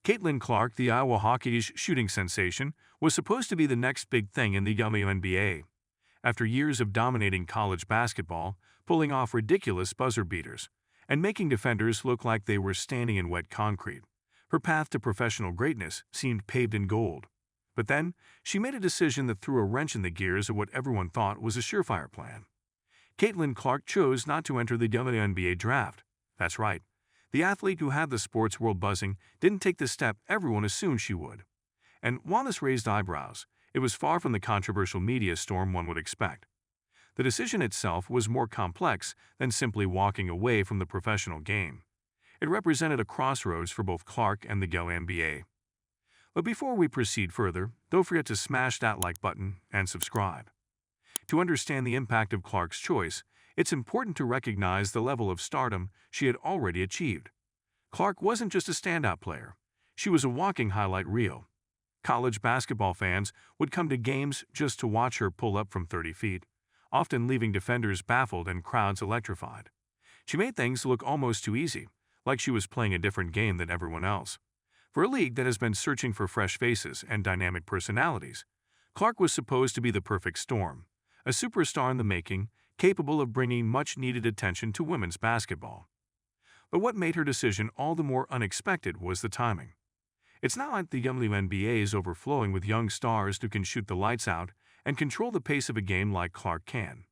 Caitlin Clark, the Iowa Hawkeyes shooting sensation, was supposed to be the next big thing in the WNBA. After years of dominating college basketball, pulling off ridiculous buzzer beaters, and making defenders look like they were standing in wet concrete, her path to professional greatness seemed paved in gold. But then, she made a decision that threw a wrench in the gears of what everyone thought was a surefire plan. Caitlin Clark chose not to enter the WNBA draft. That's right. The athlete who had the sports world buzzing didn't take the step everyone assumed she would. And while this raised eyebrows, it was far from the controversial media storm one would expect. The decision itself was more complex than simply walking away from the professional game. It represented a crossroads for both Clark and the WNBA. But before we proceed further, don't forget to smash that like button and subscribe. To understand the impact of Clark's choice, it's important to recognize the level of stardom she had already achieved. Clark wasn't just a standout player. She was a walking highlight reel. College basketball fans would come to games just to watch her pull up from 30 feet, often leaving defenders baffled and crowds electrified. She made things look almost too easy, like she was playing a different game than everyone else. For a league that has been searching for fresh faces and dynamic personalities, Clark was supposed to be the perfect storm, a superstar in the making, capable of bringing much-needed attention to women's basketball. But what made her decision all the more unexpected was the timing. It's not like the WNBA is overflowing with young stars who can shoot the lights out and control the pace of a game like Clark can.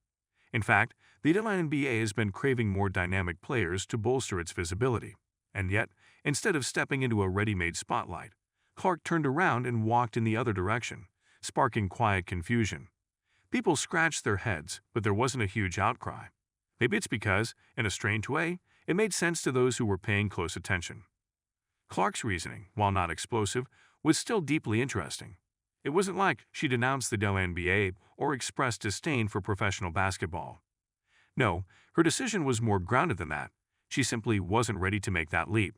In fact, the WNBA has been craving more dynamic players to bolster its visibility. And yet, instead of stepping into a ready-made spotlight, Clark turned around and walked in the other direction, sparking quiet confusion. People scratched their heads, but there wasn't a huge outcry. Maybe it's because, in a strange way, it made sense to those who were paying close attention. Clark's reasoning, while not explosive, was still deeply interesting. It wasn't like she denounced the WNBA or expressed disdain for professional basketball. No, her decision was more grounded than that. She simply wasn't ready to make that leap.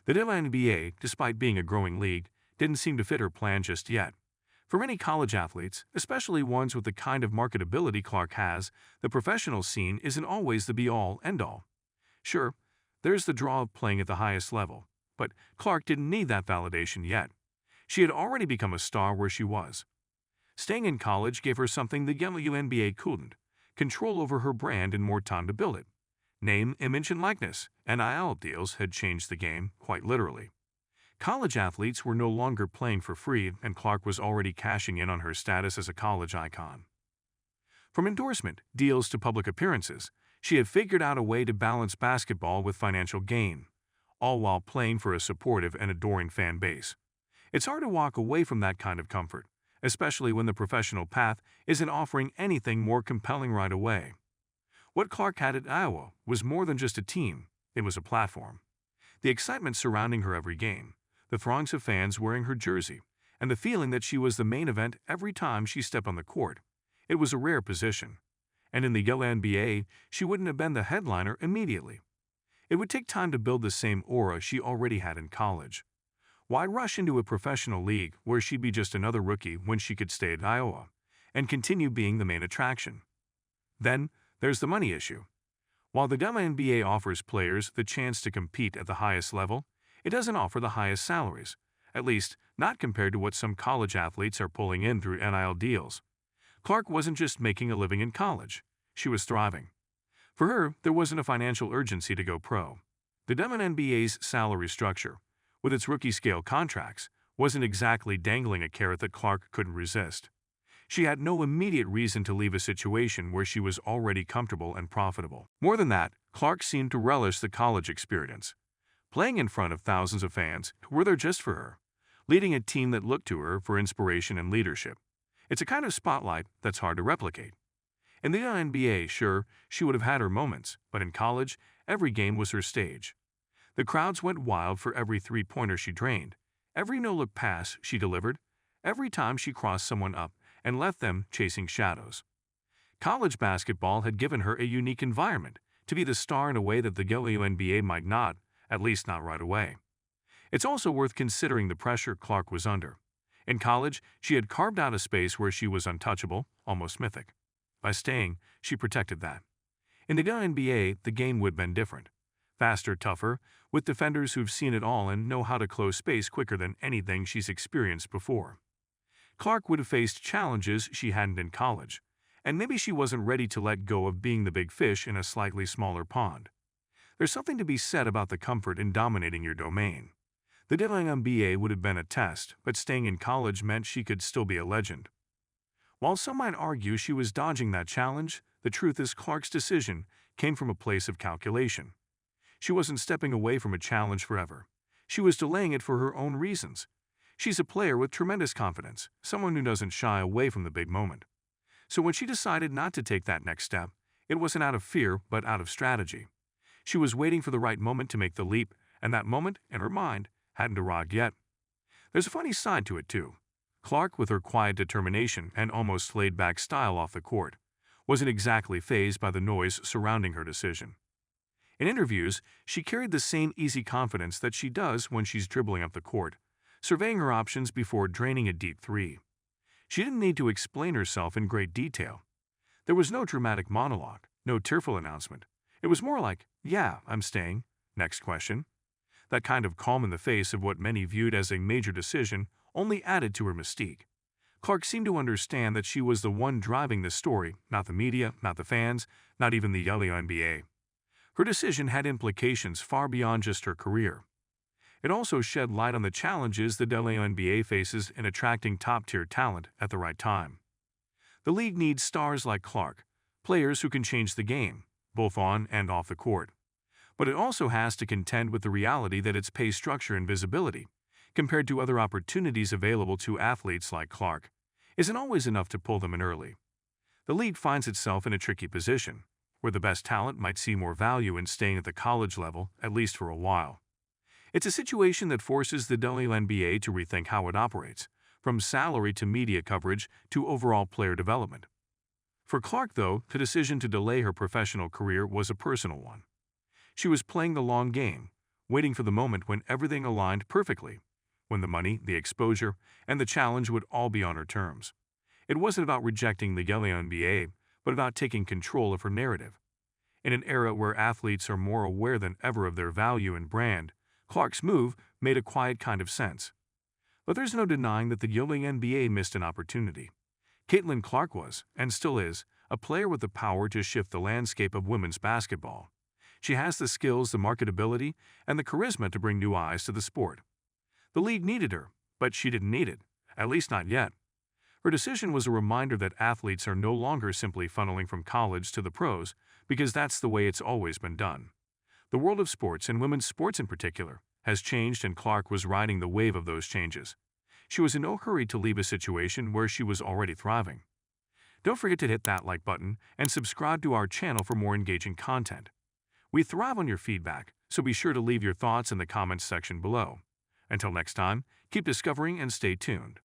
The WNBA, despite being a growing league, didn't seem to fit her plan just yet. For many college athletes, especially ones with the kind of marketability Clark has, the professional scene isn't always the be-all, end-all. Sure, there's the draw of playing at the highest level, but Clark didn't need that validation yet. She had already become a star where she was. Staying in college gave her something the WNBA couldn't: control over her brand and more time to build it. Name, image, and likeness, NIL deals had changed the game, quite literally. College athletes were no longer playing for free, and Clark was already cashing in on her status as a college icon. From endorsement deals to public appearances, she had figured out a way to balance basketball with financial gain, all while playing for a supportive and adoring fan base. It's hard to walk away from that kind of comfort, especially when the professional path isn't offering anything more compelling right away. What Clark had at Iowa was more than just a team, it was a platform. The excitement surrounding her every game, the throngs of fans wearing her jersey, and the feeling that she was the main event every time she stepped on the court. It was a rare position. And in the WNBA, she wouldn't have been the headliner immediately. It would take time to build the same aura she already had in college. Why rush into a professional league where she'd be just another rookie when she could stay at Iowa and continue being the main attraction? Then, there's the money issue. While the WNBA offers players the chance to compete at the highest level, it doesn't offer the highest salaries, at least not compared to what some college athletes are pulling in through NIL deals. Clark wasn't just making a living in college, she was thriving. For her, there wasn't a financial urgency to go pro. The WNBA's salary structure, with its rookie-scale contracts, wasn't exactly dangling a carrot that Clark couldn't resist. She had no immediate reason to leave a situation where she was already comfortable and profitable. More than that, Clark seemed to relish the college experience. Playing in front of thousands of fans who were there just for her, leading a team that looked to her for inspiration and leadership. It's a kind of spotlight that's hard to replicate. In the NBA, sure, she would have had her moments, but in college, every game was her stage. The crowds went wild for every three-pointer she drained, every no-look pass she delivered, every time she crossed someone up and left them chasing shadows. College basketball had given her a unique environment to be the star in a way that the WNBA might not, at least not right away. It's also worth considering the pressure Clark was under. In college, she had carved out a space where she was untouchable, almost mythic. By staying, she protected that. In the WNBA, the game would have been different. faster, tougher, with defenders who've seen it all and know how to close space quicker than anything she's experienced before. Clark would have faced challenges she hadn't in college, and maybe she wasn't ready to let go of being the big fish in a slightly smaller pond. There's something to be said about the comfort in dominating your domain. The WNBA would have been a test, but staying in college meant she could still be a legend. While some might argue she was dodging that challenge, the truth is Clark's decision came from a place of calculation. She wasn't stepping away from a challenge forever. She was delaying it for her own reasons. She's a player with tremendous confidence, someone who doesn't shy away from the big moment. So when she decided not to take that next step, it wasn't out of fear but out of strategy. She was waiting for the right moment to make the leap, and that moment, in her mind, hadn't arrived yet. There's a funny side to it, too. Clark, with her quiet determination and almost laid-back style off the court, wasn't exactly fazed by the noise surrounding her decision. In interviews, she carried the same easy confidence that she does when she's dribbling up the court, surveying her options before draining a deep three. She didn't need to explain herself in great detail. There was no dramatic monologue, no tearful announcement. It was more like, "Yeah, I'm staying. Next question." That kind of calm in the face of what many viewed as a major decision only added to her mystique. Clark seemed to understand that she was the one driving this story, not the media, not the fans, not even the WNBA. Her decision had implications far beyond just her career. It also shed light on the challenges the WNBA faces in attracting top-tier talent at the right time. The league needs stars like Clark, players who can change the game, both on and off the court. But it also has to contend with the reality that its pay structure and visibility, compared to other opportunities available to athletes like Clark, isn't always enough to pull them in early. The league finds itself in a tricky position, where the best talent might see more value in staying at the college level, at least for a while. It's a situation that forces the WNBA to rethink how it operates, from salary to media coverage to overall player development. For Clark, though, the decision to delay her professional career was a personal one. She was playing the long game, waiting for the moment when everything aligned perfectly, when the money, the exposure, and the challenge would all be on her terms. It wasn't about rejecting the WNBA, but about taking control of her narrative. In an era where athletes are more aware than ever of their value and brand, Clark's move made a quiet kind of sense. But there's no denying that the WNBA missed an opportunity. Caitlin Clark was, and still is, a player with the power to shift the landscape of women's basketball. She has the skills, the marketability, and the charisma to bring new eyes to the sport. The league needed her, but she didn't need it, at least not yet. Her decision was a reminder that athletes are no longer simply funneling from college to the pros, because that's the way it's always been done. The world of sports, and women's sports in particular, has changed, and Clark was riding the wave of those changes. She was in no hurry to leave a situation where she was already thriving. Don't forget to hit that like button and subscribe to our channel for more engaging content. We thrive on your feedback, so be sure to leave your thoughts in the comments section below. Until next time, keep discovering and stay tuned.